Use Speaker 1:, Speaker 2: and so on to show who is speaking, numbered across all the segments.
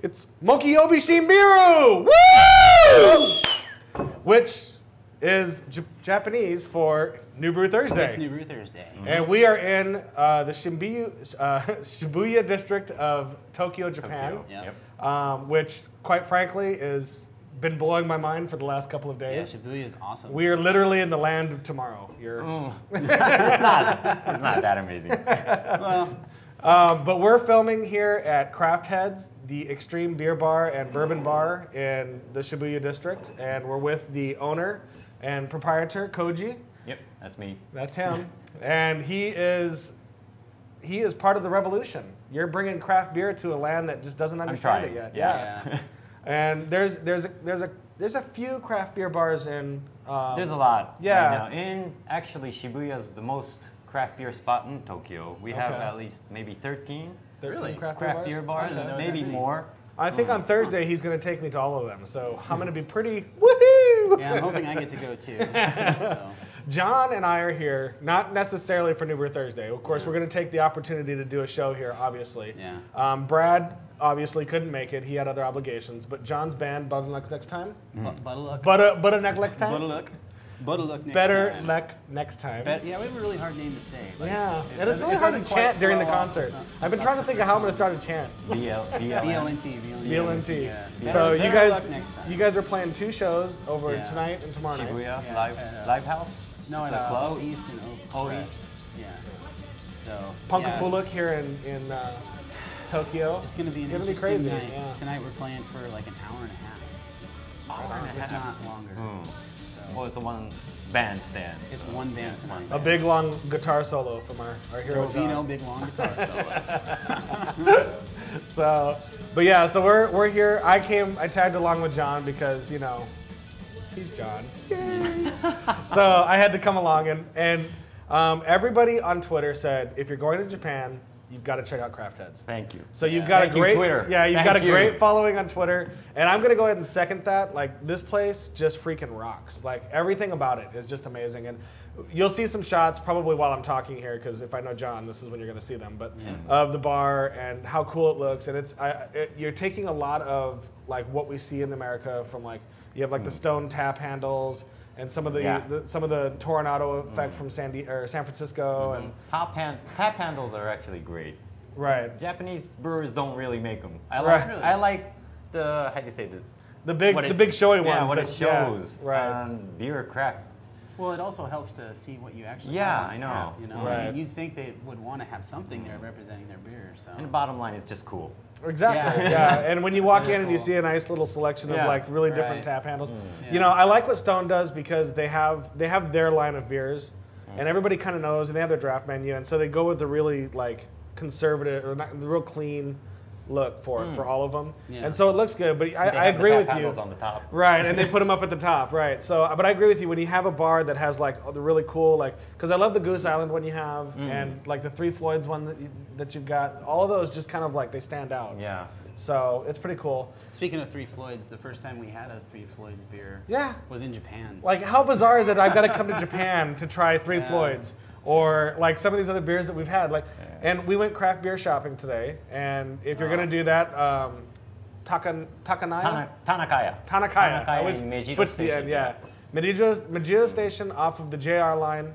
Speaker 1: It's Mokiyobi Shinbiru! Woo! Which is Japanese for New Brew Thursday.
Speaker 2: It's New Brew Thursday.
Speaker 1: And we are in the Shibuya district of Tokyo, Japan. Which, quite frankly, is been blowing my mind for the last couple of days.
Speaker 2: Yeah, Shibuya is awesome.
Speaker 1: We are literally in the land of tomorrow.
Speaker 3: It's not that amazing.
Speaker 2: Well,
Speaker 1: but we're filming here at Craftheads, the extreme beer bar and bourbon bar in the Shibuya district, and we're with the owner and proprietor, Koji.
Speaker 3: Yep, that's me.
Speaker 1: That's him. And he is part of the revolution. You're bringing craft beer to a land that just doesn't understand it yet.
Speaker 3: Yeah.
Speaker 1: And there's a few craft beer bars in.
Speaker 3: There's a lot.
Speaker 1: Yeah.
Speaker 3: Right now. Actually, Shibuya is the most craft beer spot in Tokyo. We have at least maybe 13 craft beer bars, maybe more.
Speaker 1: I think on Thursday he's going to take me to all of them, so I'm going to be pretty woohoo!
Speaker 2: Yeah, I'm hoping I get to go too. So.
Speaker 1: John and I are here, not necessarily for New Brew Thursday. Of course, we're going to take the opportunity to do a show here, obviously.
Speaker 2: Yeah.
Speaker 1: Brad obviously couldn't make it. He had other obligations. But John's band, Better Luck Next Time.
Speaker 2: Better luck.
Speaker 1: Better next time.
Speaker 2: Better luck. Better luck next time.
Speaker 1: Better luck next time.
Speaker 2: Yeah, we have a really hard name to say. Like,
Speaker 1: yeah, and it's really hard to chant during the concert. I've been trying to think of how I'm going to start a chant.
Speaker 2: BLNT.
Speaker 1: BLNT. So you guys are playing 2 shows over tonight and tomorrow night.
Speaker 3: Shibuya Live House.
Speaker 2: No, at O East and O East. Yeah. So.
Speaker 1: Punkafuluk here in Tokyo.
Speaker 2: It's going to be an interesting
Speaker 1: crazy
Speaker 2: night.
Speaker 1: Yeah.
Speaker 2: Tonight we're playing for like an hour and a half.
Speaker 3: Hour and a half.
Speaker 2: If not longer.
Speaker 3: Well, it's a one bandstand.
Speaker 2: It's one band tonight.
Speaker 1: A big long guitar solo from our hero John.
Speaker 2: No big long guitar solos.
Speaker 1: So we're here. I tagged along with John because, you know, he's John. Yay. So I had to come along and everybody on Twitter said, if you're going to Japan, you've got to check out Craftheads.
Speaker 3: Thank you.
Speaker 1: So you've got
Speaker 3: Twitter.
Speaker 1: Yeah, you've got a great following on Twitter, and I'm gonna go ahead and second that. Like, this place just freaking rocks. Like, everything about it is just amazing, and you'll see some shots probably while I'm talking here, because if I know John, this is when you're gonna see them. But of the bar and how cool it looks, and you're taking a lot of like what we see in America from like you have like the stone tap handles. And some of the Toronado effect from San Francisco and
Speaker 3: tap handles are actually great.
Speaker 1: Right.
Speaker 3: Japanese brewers don't really make them. I like the how do you say
Speaker 1: the big showy ones.
Speaker 3: Yeah, what it shows.
Speaker 1: Right.
Speaker 3: Beer or craft.
Speaker 2: Well, it also helps to see what you actually
Speaker 3: have
Speaker 2: on
Speaker 3: I
Speaker 2: tap,
Speaker 3: know.
Speaker 2: You know,
Speaker 1: right.
Speaker 2: I mean, you'd think they would want to have something there representing their beer. So.
Speaker 3: And the bottom line, it's just cool.
Speaker 1: Exactly. Yeah. And when you walk in and you see a nice little selection of like really different tap handles, you know, I like what Stone does because they have their line of beers, and everybody kind of knows, and they have their draft menu, and so they go with the really like conservative or not, the real clean look for all of them, and so it looks good. But I agree with you.
Speaker 3: On the top.
Speaker 1: Right, and they put them up at the top. Right. So, but I agree with you when you have a bar that has like the really cool because I love the Goose Island one you have, and like the Three Floyds one that you've got. All of those just kind of like they stand out.
Speaker 3: Yeah.
Speaker 1: So it's pretty cool.
Speaker 2: Speaking of Three Floyds, the first time we had a Three Floyds beer was in Japan.
Speaker 1: Like, how bizarre is it? I've got to come to Japan to try Three Floyds. Or like some of these other beers that we've had, and we went craft beer shopping today. And if you're gonna do that, Tanakaya. I always switch the end. Yeah, Mejido Station off of the JR line.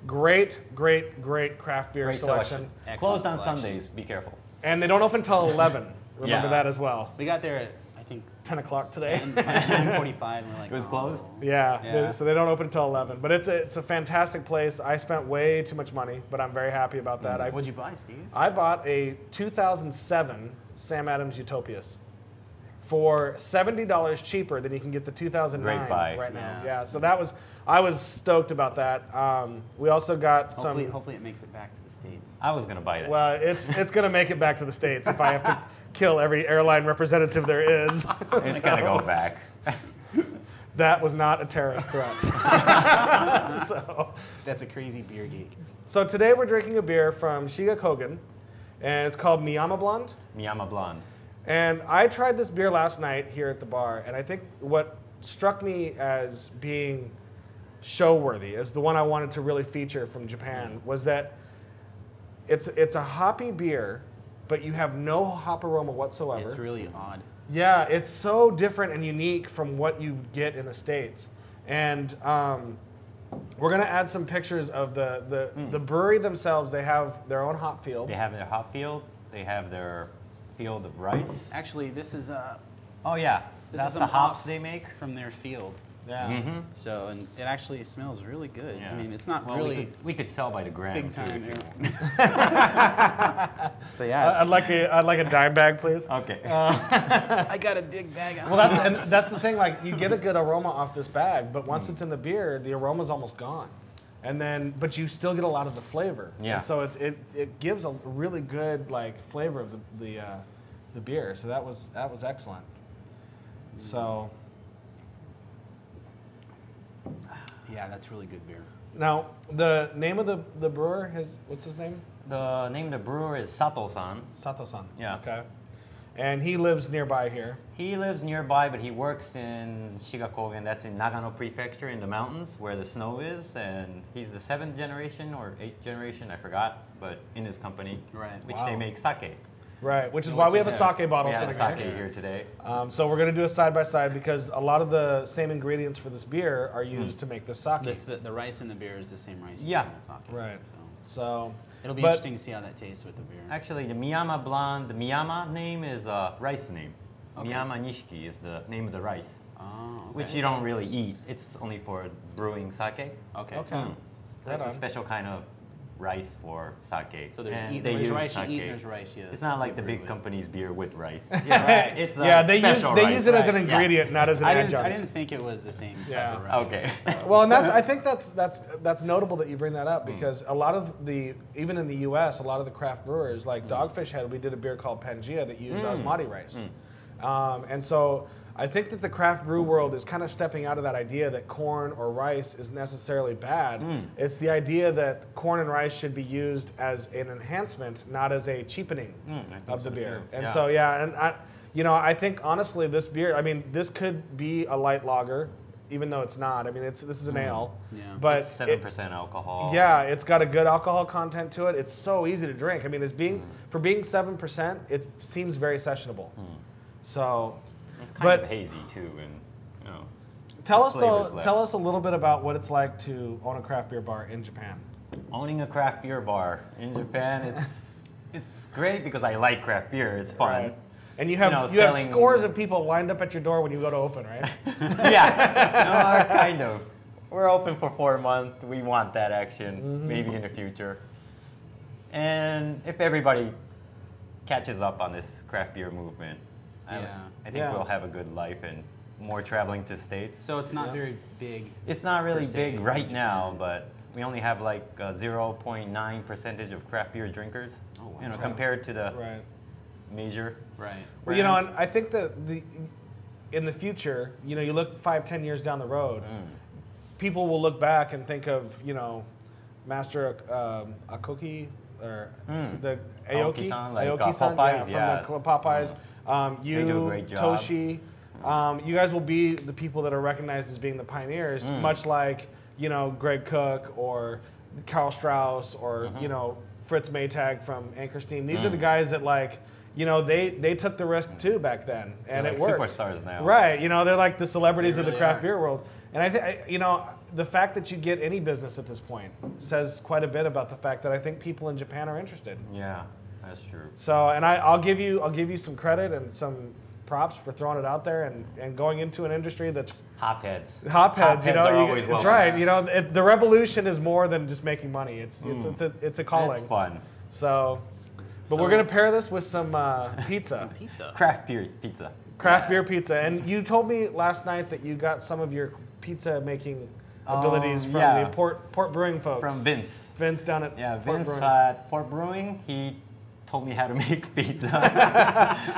Speaker 1: Great craft beer selection.
Speaker 3: Closed on Sundays. Be careful.
Speaker 1: And they don't open till 11. Remember that as well.
Speaker 2: We got there at I think
Speaker 1: 10 o'clock today.
Speaker 2: 10:45. And we're like,
Speaker 3: it was closed.
Speaker 1: Yeah, so they don't open until 11. But it's a fantastic place. I spent way too much money, but I'm very happy about that.
Speaker 2: What'd you buy, Steve?
Speaker 1: I bought a 2007 Sam Adams Utopias for $70 cheaper than you can get the 2009 right now. Yeah, so I was stoked about that. We also got
Speaker 2: hopefully it makes it back to the States.
Speaker 3: I was gonna buy that.
Speaker 1: Well, it's gonna make it back to the States if I have to kill every airline representative there is.
Speaker 3: It's gonna go back.
Speaker 1: That was not a terrorist threat. So
Speaker 2: that's a crazy beer geek.
Speaker 1: So today we're drinking a beer from Shiga Kogen, and it's called Miyama Blonde.
Speaker 3: Miyama Blonde.
Speaker 1: And I tried this beer last night here at the bar, and I think what struck me as being show-worthy, as the one I wanted to really feature from Japan, was that it's a hoppy beer, but you have no hop aroma whatsoever.
Speaker 2: It's really odd.
Speaker 1: Yeah, it's so different and unique from what you get in the States. And we're going to add some pictures of the brewery themselves. They have their own hop fields.
Speaker 3: They have their hop field. They have their field of rice.
Speaker 2: Actually, this is
Speaker 3: oh yeah, that's the hops they make
Speaker 2: from their field.
Speaker 1: Yeah.
Speaker 2: So, and it actually smells really good.
Speaker 3: Yeah.
Speaker 2: I mean, it's not
Speaker 3: well,
Speaker 2: really
Speaker 3: we could sell by the gram.
Speaker 2: big time.
Speaker 1: So yeah, I'd like a dime bag, please.
Speaker 3: Okay.
Speaker 2: I got a big bag.
Speaker 1: Well, that's the thing. Like, you get a good aroma off this bag, but once it's in the beer, the aroma's almost gone. And then, but you still get a lot of the flavor.
Speaker 3: Yeah.
Speaker 1: And so it gives a really good like flavor of the beer. So that was excellent. So.
Speaker 2: Yeah, that's really good beer.
Speaker 1: Now, the name of the brewer what's his name?
Speaker 3: The name of the brewer is Sato-san.
Speaker 1: Sato-san.
Speaker 3: Yeah.
Speaker 1: Okay. And he lives nearby here.
Speaker 3: He lives nearby, but he works in Shiga Kogen. That's in Nagano Prefecture in the mountains where the snow is. And he's the 7th generation or 8th generation, I forgot, but in his company, which they make sake.
Speaker 1: Right, which is why we have a sake bottle sitting
Speaker 3: here. We have sake here today.
Speaker 1: So we're going to do a side-by-side because a lot of the same ingredients for this beer are used to make the sake.
Speaker 2: The rice in the beer is the same rice in the sake.
Speaker 1: Right. So
Speaker 2: it'll be interesting to see how that tastes with the beer.
Speaker 3: Actually, the Miyama Blonde, the Miyama name is a rice name. Okay. Miyama Nishiki is the name of the rice, which you don't really eat. It's only for brewing sake.
Speaker 2: Okay.
Speaker 3: So it's a special kind of rice for sake.
Speaker 2: So there's rice you eat, there's rice you
Speaker 3: It's not like the big company's beer with rice.
Speaker 1: Yeah,
Speaker 3: it's
Speaker 1: they use it as an ingredient, not as an adjunct.
Speaker 2: I didn't think it was the same type of rice.
Speaker 3: Okay.
Speaker 1: So. Well, and I think that's notable that you bring that up because a lot of even in the U.S., a lot of the craft brewers, like Dogfish Head, we did a beer called Pangea that used basmati rice, and so. I think that the craft brew world is kind of stepping out of that idea that corn or rice is necessarily bad. It's the idea that corn and rice should be used as an enhancement, not as a cheapening of the beer. And so, and I think honestly, this beer, I mean, this could be a light lager, even though it's not. I mean, this is an ale, but
Speaker 3: it's 7% alcohol.
Speaker 1: Yeah, it's got a good alcohol content to it. It's so easy to drink. I mean, for being 7%, it seems very sessionable. So.
Speaker 3: Kind of hazy too, and
Speaker 1: tell us a little bit about what it's like to own a craft beer bar in Japan.
Speaker 3: Owning a craft beer bar in Japan, it's great because I like craft beer. It's fun.
Speaker 1: Right. And you have scores of people lined up at your door when you go to open, right?
Speaker 3: Yeah, kind of. We're open for 4 months. We want that action, maybe in the future. And if everybody catches up on this craft beer movement, I think we'll have a good life and more traveling to States.
Speaker 2: So it's not very big.
Speaker 3: It's not really big right now, but we only have like 0.9% of craft beer drinkers. Oh, wow. Compared to the major.
Speaker 1: Right. Well, and I think that in the future, you look 5-10 years down the road, people will look back and think of Master Akoki or the Aoki-san,
Speaker 3: Popeyes,
Speaker 1: from the Popeyes.
Speaker 3: They do a great job.
Speaker 1: Toshi, you guys will be the people that are recognized as being the pioneers, much like Greg Cook or Karl Strauss or Fritz Maytag from Anchor Steam. These are the guys that they took the risk too back then, and
Speaker 3: they're
Speaker 1: it
Speaker 3: like
Speaker 1: worked.
Speaker 3: Superstars now,
Speaker 1: right? They're like the celebrities of the craft beer world, and I think the fact that you get any business at this point says quite a bit about the fact that I think people in Japan are interested.
Speaker 3: Yeah. That's true.
Speaker 1: So, and I'll give you some credit and some props for throwing it out there and going into an industry that's
Speaker 3: hopheads.
Speaker 1: Hopheads,
Speaker 3: are always welcome.
Speaker 1: That's right. The revolution is more than just making money. It's a calling.
Speaker 3: It's fun.
Speaker 1: So, but we're gonna pair this with some pizza.
Speaker 2: Some pizza.
Speaker 3: Craft beer pizza.
Speaker 1: Craft beer pizza. And you told me last night that you got some of your pizza making abilities from the Port Brewing folks.
Speaker 3: From Vince.
Speaker 1: Vince down at
Speaker 3: Vince at Port Brewing. He told me how to make pizza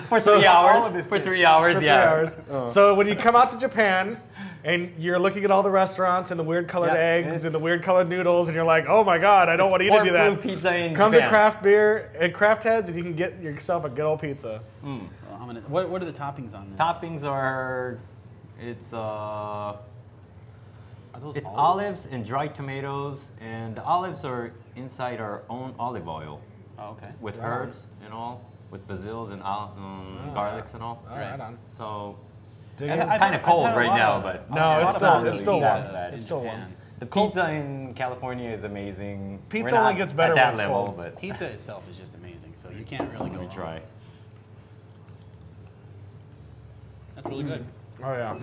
Speaker 3: for 3 hours. For 3 hours,
Speaker 1: 3 hours. So when you come out to Japan and you're looking at all the restaurants and the weird colored eggs and the weird colored noodles, and you're like, oh my God, I don't want to eat any of that.
Speaker 3: Pizza in
Speaker 1: Come
Speaker 3: Japan.
Speaker 1: to craft beer and Craftheads, and you can get yourself a good old pizza.
Speaker 2: What are the toppings on this?
Speaker 3: Toppings are it's olives and dried tomatoes, and the olives are inside our own olive oil.
Speaker 2: Oh, okay.
Speaker 3: With herbs and all, with basils and garlics and all.
Speaker 1: Right on.
Speaker 3: So
Speaker 1: And
Speaker 3: it's kind of cold right now, but
Speaker 1: no, it's still warm.
Speaker 3: Bad.
Speaker 1: It's still warm.
Speaker 3: The pizza in California is amazing.
Speaker 1: Pizza only gets better
Speaker 3: at that
Speaker 1: when it's
Speaker 3: level,
Speaker 1: cold.
Speaker 3: but
Speaker 2: Pizza itself is just amazing, so you can't really go wrong.
Speaker 3: try.
Speaker 2: That's really good.
Speaker 1: Oh yeah.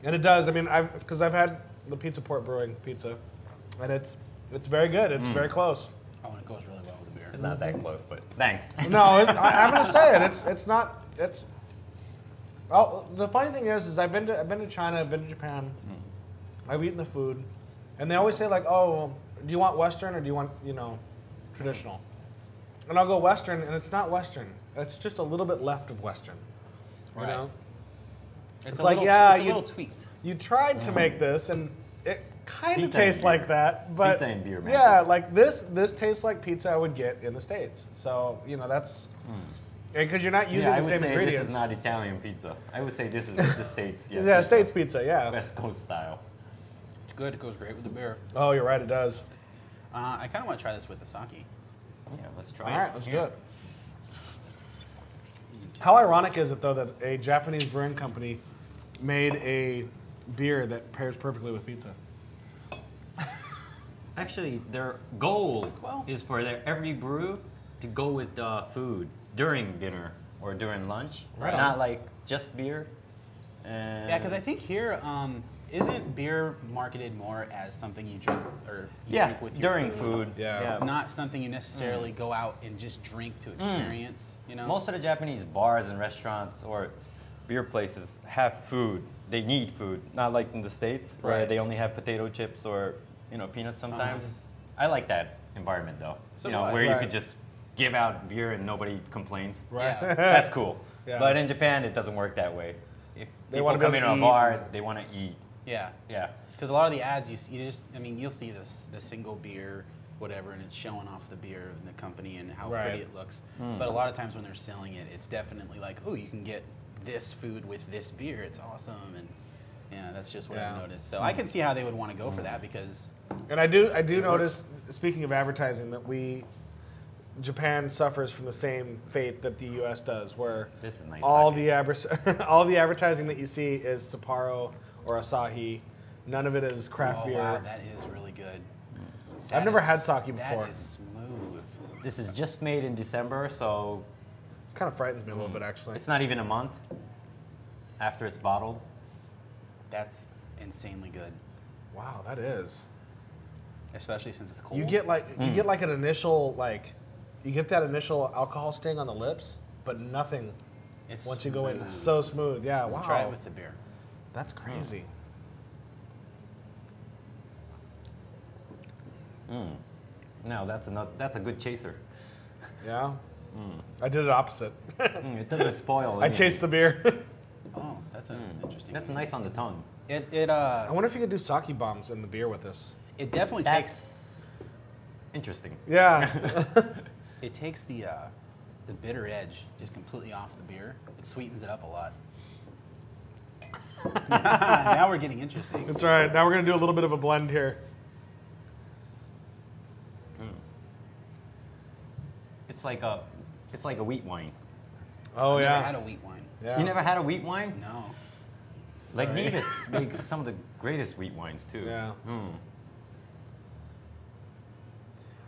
Speaker 1: And it does. I mean, because I've had the Pizza Port Brewing pizza, and it's very good. It's very close.
Speaker 2: Oh, and it goes really well with the beer.
Speaker 3: It's not that close, but thanks.
Speaker 1: No, I'm gonna say it. It's not. It's. Oh, the funny thing is I've been to China, I've been to Japan, I've eaten the food, and they always say like, oh, well, do you want Western or do you want traditional? And I'll go Western, and it's not Western. It's just a little bit left of Western.
Speaker 2: Right.
Speaker 1: You know?
Speaker 2: It's
Speaker 1: like,
Speaker 2: little,
Speaker 1: yeah,
Speaker 2: it's a little tweaked.
Speaker 1: You tried to make this, and it kind of
Speaker 3: Pizza
Speaker 1: tastes
Speaker 3: and
Speaker 1: like
Speaker 3: beer.
Speaker 1: that, but
Speaker 3: Pizza and beer
Speaker 1: yeah,
Speaker 3: matches.
Speaker 1: like this tastes like pizza I would get in the States. So that's because you're not using
Speaker 3: I
Speaker 1: the
Speaker 3: would
Speaker 1: same
Speaker 3: say
Speaker 1: ingredients.
Speaker 3: this is not Italian pizza. I would say this is the States.
Speaker 1: Yeah, States pizza. Yeah.
Speaker 3: West Coast style.
Speaker 2: It's good. It goes great with the beer.
Speaker 1: Oh, you're right. It does.
Speaker 2: I kind of want to try this with the sake.
Speaker 3: Yeah, let's try it.
Speaker 1: All right, let's do it. How ironic is it though that a Japanese brewing company made a beer that pairs perfectly with pizza?
Speaker 3: Actually, their goal is for every brew to go with food during dinner or during lunch,
Speaker 1: Right.
Speaker 3: not like just beer. And
Speaker 2: Yeah, because I think here, isn't beer marketed more as something you drink or you
Speaker 3: yeah,
Speaker 2: drink with your
Speaker 3: during food.
Speaker 1: Yeah.
Speaker 2: Not something you necessarily go out and just drink to experience, you know?
Speaker 3: Most of the Japanese bars and restaurants or beer places have food. They need food, not like in the States where
Speaker 2: Right.
Speaker 3: they only have potato chips or peanuts sometimes. I like that environment though.
Speaker 2: So
Speaker 3: you know,
Speaker 2: do I.
Speaker 3: where you
Speaker 1: Right.
Speaker 3: could just give out beer and nobody complains.
Speaker 1: Right.
Speaker 2: Yeah.
Speaker 3: That's cool.
Speaker 1: Yeah.
Speaker 3: But in Japan, it doesn't work that way. If
Speaker 1: They
Speaker 3: people
Speaker 1: wanna be
Speaker 3: come
Speaker 1: able
Speaker 3: into
Speaker 1: to
Speaker 3: a
Speaker 1: eat.
Speaker 3: bar, they want to eat.
Speaker 2: Yeah.
Speaker 3: Yeah.
Speaker 2: Because a lot of the ads, you'll see the single beer, whatever, and it's showing off the beer and the company and how
Speaker 1: Right.
Speaker 2: pretty it looks. But a lot of times when they're selling it, it's definitely like, oh, you can get this food with this beer. It's awesome. And yeah, that's just what I've noticed. So I can see how they would want to go for that because.
Speaker 1: And I do notice, speaking of advertising, that Japan suffers from the same fate that the U.S. does, where
Speaker 3: This is nice
Speaker 1: all
Speaker 3: sake.
Speaker 1: all the advertising that you see is Sapporo or Asahi. None of it is craft beer.
Speaker 2: Wow, that is really good.
Speaker 1: I've never had sake before.
Speaker 2: That is smooth.
Speaker 3: This is just made in December, so
Speaker 1: It kind of frightens me a little bit, actually.
Speaker 3: it's not even a month after it's bottled.
Speaker 2: That's insanely good,
Speaker 1: Wow, that is.
Speaker 2: especially since it's cold.
Speaker 1: You get like an initial you get that initial alcohol sting on the lips, but nothing
Speaker 2: It's
Speaker 1: once you go in.
Speaker 2: smooth.
Speaker 1: It's so smooth. Yeah, wow.
Speaker 2: Try it with the beer.
Speaker 1: That's crazy.
Speaker 3: No, that's a good chaser.
Speaker 1: Yeah. I did it opposite.
Speaker 3: It doesn't spoil.
Speaker 1: I chased the beer.
Speaker 2: Oh, that's an interesting.
Speaker 3: That's nice on the tongue.
Speaker 1: I wonder if you could do sake bombs in the beer with this.
Speaker 2: It definitely takes
Speaker 3: That's interesting.
Speaker 1: Yeah.
Speaker 2: it takes the bitter edge just completely off the beer. It sweetens it up a lot. Now we're getting interesting.
Speaker 1: That's right. Now we're gonna do a little bit of a blend here.
Speaker 3: It's like a wheat wine.
Speaker 1: Oh
Speaker 2: I've
Speaker 1: yeah.
Speaker 2: never had a wheat wine.
Speaker 1: Yeah.
Speaker 3: You never had a wheat wine?
Speaker 2: No.
Speaker 3: Like
Speaker 1: Sorry.
Speaker 3: Nevis makes some of the greatest wheat wines too.
Speaker 1: Yeah.
Speaker 3: Mm.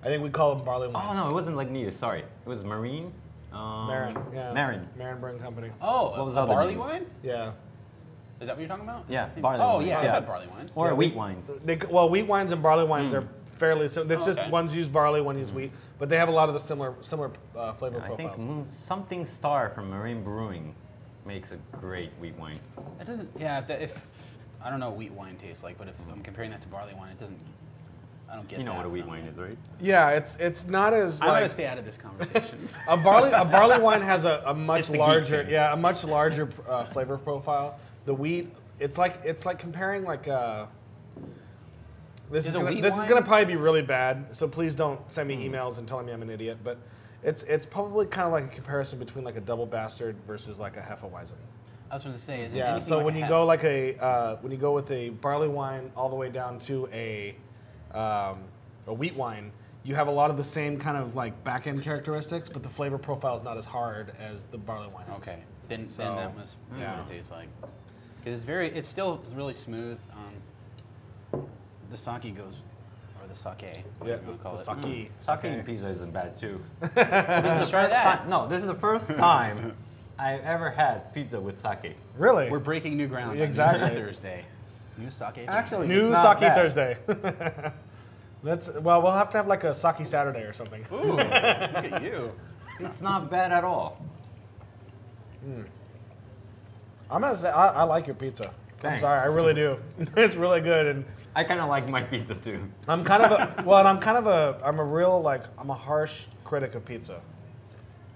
Speaker 1: I think we call them barley
Speaker 3: Oh
Speaker 1: wines.
Speaker 3: no, it wasn't like Nevis. Sorry, it was Marine.
Speaker 1: Marin. Yeah.
Speaker 3: Marin.
Speaker 1: Marin Brewing Company.
Speaker 2: Oh,
Speaker 3: What was
Speaker 2: a
Speaker 3: the other
Speaker 2: barley
Speaker 3: name?
Speaker 2: wine?
Speaker 1: Yeah.
Speaker 2: Is that what you're talking about?
Speaker 3: Yeah,
Speaker 2: Same-
Speaker 3: barley
Speaker 2: Oh
Speaker 3: wines,
Speaker 2: yeah, I've
Speaker 3: yeah.
Speaker 2: had barley wines.
Speaker 3: Or
Speaker 1: Yeah,
Speaker 3: wheat wines.
Speaker 1: Well, wheat wines and barley wines are fairly similar. It's just
Speaker 2: okay.
Speaker 1: one's use barley, one use wheat, but they have a lot of the similar flavor
Speaker 3: I think
Speaker 1: profiles.
Speaker 3: something Star from Marine Brewing makes a great wheat wine.
Speaker 2: That doesn't. Yeah, if I don't know what wheat wine tastes like, but if I'm comparing that to barley wine, it doesn't. I don't get.
Speaker 3: You know
Speaker 2: that
Speaker 3: what a wheat
Speaker 2: from
Speaker 3: wine
Speaker 2: it.
Speaker 3: is, right?
Speaker 1: Yeah, it's not as
Speaker 2: I'm gonna
Speaker 1: like
Speaker 2: stay out of this conversation.
Speaker 1: a barley wine has a much
Speaker 3: It's the geek
Speaker 1: larger
Speaker 3: thing.
Speaker 1: flavor profile. The wheat, it's like comparing this
Speaker 2: Is
Speaker 1: is
Speaker 2: a wheat
Speaker 1: this
Speaker 2: wine-
Speaker 1: is gonna probably be really bad. So please don't send me emails and telling me I'm an idiot. But it's probably kind of like a comparison between like a double bastard versus like a Hefeweizen.
Speaker 2: I was going to say, is it
Speaker 1: Yeah.
Speaker 2: anything
Speaker 1: So
Speaker 2: like
Speaker 1: when
Speaker 2: a
Speaker 1: you
Speaker 2: hef-
Speaker 1: go when you go with a barley wine all the way down to a wheat wine, you have a lot of the same kind of like back end characteristics, but the flavor profile is not as hard as the barley wine is.
Speaker 2: Okay, then
Speaker 1: So,
Speaker 2: that must be what it tastes like. 'Cause it's still really smooth. The sake goes, or the sake.
Speaker 1: Yeah,
Speaker 2: you
Speaker 1: the
Speaker 2: call it.
Speaker 1: sake.
Speaker 3: Sake and pizza isn't bad too.
Speaker 2: Let's try that.
Speaker 3: No, this is the first time I've ever had pizza with sake.
Speaker 1: Really?
Speaker 2: We're breaking new ground.
Speaker 1: Exactly.
Speaker 2: On Brew Thursday. New sake. Thursday.
Speaker 3: Actually,
Speaker 1: New
Speaker 3: it's not
Speaker 1: Sake
Speaker 3: bad.
Speaker 1: Thursday. Well, we'll have to have like a Sake Saturday or something.
Speaker 2: Ooh, look at you.
Speaker 3: It's not bad at all.
Speaker 1: I'm gonna say I like your pizza.
Speaker 3: Thanks.
Speaker 1: I'm sorry, I really do. It's really good, and
Speaker 3: I kind of like my pizza too.
Speaker 1: I'm kind of I'm a harsh critic of pizza.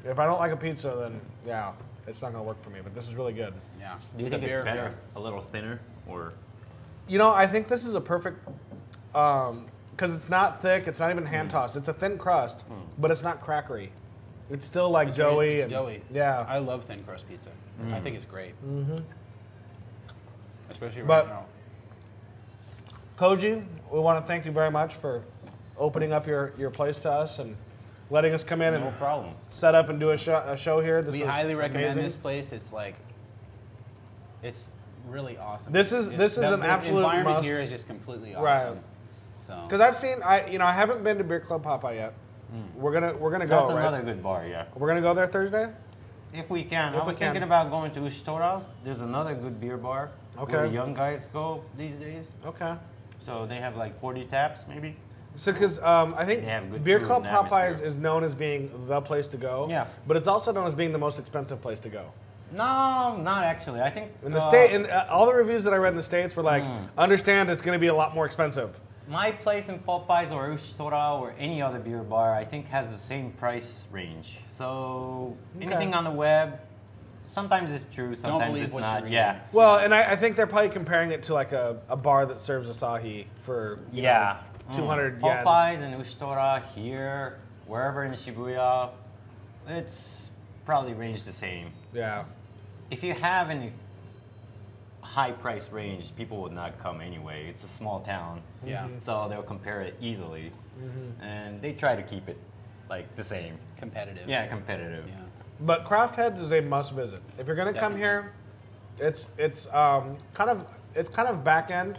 Speaker 1: If I don't like a pizza, then yeah, it's not gonna work for me. But this is really good.
Speaker 2: Yeah.
Speaker 3: Do you
Speaker 2: The
Speaker 3: think
Speaker 2: beer-
Speaker 3: it's better, a little thinner, or?
Speaker 1: You know, I think this is a perfect because it's not thick. It's not even hand tossed. It's a thin crust, but it's not crackery. It's still like doughy.
Speaker 2: It's
Speaker 1: and,
Speaker 2: doughy.
Speaker 1: Yeah.
Speaker 2: I love thin crust pizza. I think it's great. Especially right
Speaker 1: But-
Speaker 2: now.
Speaker 1: Koji, we want to thank you very much for opening up your place to us and letting us come in
Speaker 3: No
Speaker 1: and
Speaker 3: problem.
Speaker 1: set up and do a show here. This
Speaker 2: We
Speaker 1: is
Speaker 2: highly recommend
Speaker 1: amazing.
Speaker 2: this place. It's like, it's really awesome.
Speaker 1: This is an absolute
Speaker 2: The environment
Speaker 1: must.
Speaker 2: here is just completely awesome.
Speaker 1: Right.
Speaker 2: So.
Speaker 1: Because I've seen, I haven't been to Beer Club Popeye yet. We're gonna go.
Speaker 3: That's
Speaker 1: Right?
Speaker 3: another good bar, yeah.
Speaker 1: We're gonna go there Thursday.
Speaker 3: If we can.
Speaker 1: If
Speaker 3: I
Speaker 1: we
Speaker 3: was
Speaker 1: can.
Speaker 3: thinking about going to Ushtora. There's another good beer bar
Speaker 1: Okay.
Speaker 3: where the young guys go these days.
Speaker 1: Okay.
Speaker 3: So they have like 40 taps, maybe.
Speaker 1: So, because I think
Speaker 3: They have good
Speaker 1: Beer
Speaker 3: food
Speaker 1: Club
Speaker 3: and
Speaker 1: Popeyes
Speaker 3: atmosphere.
Speaker 1: is known as being the place to go.
Speaker 3: Yeah.
Speaker 1: But it's also known as being the most expensive place to go.
Speaker 3: No, not actually. I think
Speaker 1: In the state, in all the reviews that I read in the states were like, understand it's going to be a lot more expensive.
Speaker 3: my place in Popeyes or Ushtora or any other beer bar, I think has the same price range. So anything on the web, sometimes it's true, sometimes
Speaker 2: believe
Speaker 3: it's
Speaker 2: what you
Speaker 3: not.
Speaker 2: read.
Speaker 3: Yeah.
Speaker 1: Well, and I think they're probably comparing it to like a bar that serves Asahi for you know, 200 yen.
Speaker 3: Popeyes and Ushtora here, wherever in Shibuya, it's probably range the same.
Speaker 1: Yeah.
Speaker 3: If you have any high price range, people would not come anyway. It's a small town.
Speaker 2: Yeah.
Speaker 3: So they'll compare it easily. And they try to keep it like the same.
Speaker 2: Competitive.
Speaker 3: Yeah, competitive.
Speaker 2: Yeah.
Speaker 1: But Craftheads is a must visit. If you're going to come here, it's kind of back end,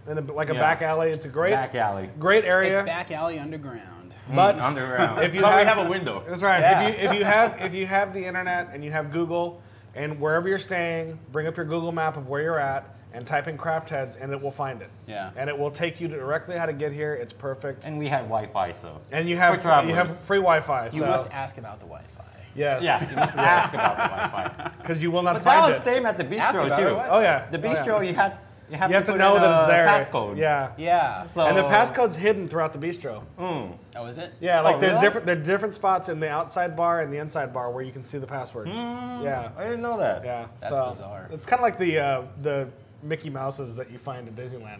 Speaker 1: like a
Speaker 3: Yeah.
Speaker 1: back alley. It's a great
Speaker 3: Back alley.
Speaker 1: great area.
Speaker 2: It's back alley underground.
Speaker 1: But
Speaker 3: Underground.
Speaker 1: if you
Speaker 3: But we
Speaker 1: have-
Speaker 3: have a window.
Speaker 1: That's right.
Speaker 2: Yeah.
Speaker 1: If you have the internet and you have Google, and wherever you're staying, bring up your Google map of where you're at and type in Craftheads, and it will find it.
Speaker 2: Yeah.
Speaker 1: And it will take you directly how to get here. It's perfect.
Speaker 3: And we have Wi-Fi, so.
Speaker 1: And you
Speaker 3: For
Speaker 1: have
Speaker 3: travelers.
Speaker 1: free Wi-Fi.
Speaker 2: You
Speaker 1: so
Speaker 2: must ask about the Wi-Fi.
Speaker 1: yes.
Speaker 3: Yeah, you must ask about the Wi-Fi.
Speaker 1: Because you will not
Speaker 3: But that
Speaker 1: find
Speaker 3: was
Speaker 1: it.
Speaker 3: same at the
Speaker 2: Ask
Speaker 3: bistro
Speaker 2: about
Speaker 3: too.
Speaker 2: it, what?
Speaker 1: Oh yeah.
Speaker 3: The
Speaker 1: Oh, yeah.
Speaker 3: bistro, you have
Speaker 1: You have to
Speaker 3: put
Speaker 1: know
Speaker 3: in
Speaker 1: that it's there.
Speaker 3: passcode.
Speaker 1: Yeah.
Speaker 2: Yeah.
Speaker 3: So,
Speaker 1: And the passcode's hidden throughout the bistro.
Speaker 3: Mm.
Speaker 2: Oh, is it?
Speaker 1: Yeah, like
Speaker 3: Oh,
Speaker 1: there's
Speaker 3: really?
Speaker 1: there's different spots in the outside bar and the inside bar where you can see the password. Yeah.
Speaker 3: I didn't know that.
Speaker 1: Yeah.
Speaker 2: That's
Speaker 1: so
Speaker 2: bizarre.
Speaker 1: It's kind of like the Mickey Mouses that you find in Disneyland.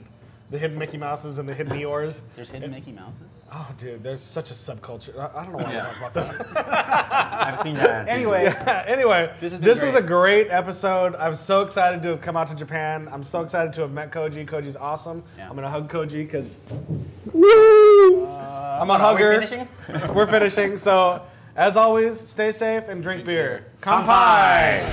Speaker 1: The hidden Mickey Mouses and the hidden Eeyores.
Speaker 2: There's hidden Mickey Mouses.
Speaker 1: Oh, dude, there's such a subculture. I don't know why
Speaker 3: Yeah.
Speaker 1: I talk about this.
Speaker 3: I've seen that.
Speaker 2: Anyway,
Speaker 1: Yeah, anyway,
Speaker 2: This has
Speaker 1: this
Speaker 2: been
Speaker 1: was a great episode. I'm so excited to have come out to Japan. I'm so excited to have met Koji. Koji's awesome.
Speaker 2: Yeah.
Speaker 1: I'm gonna hug Koji because I'm a
Speaker 3: Are we
Speaker 1: hugger.
Speaker 3: finishing?
Speaker 1: We're finishing. So, as always, stay safe and drink beer. Kanpai!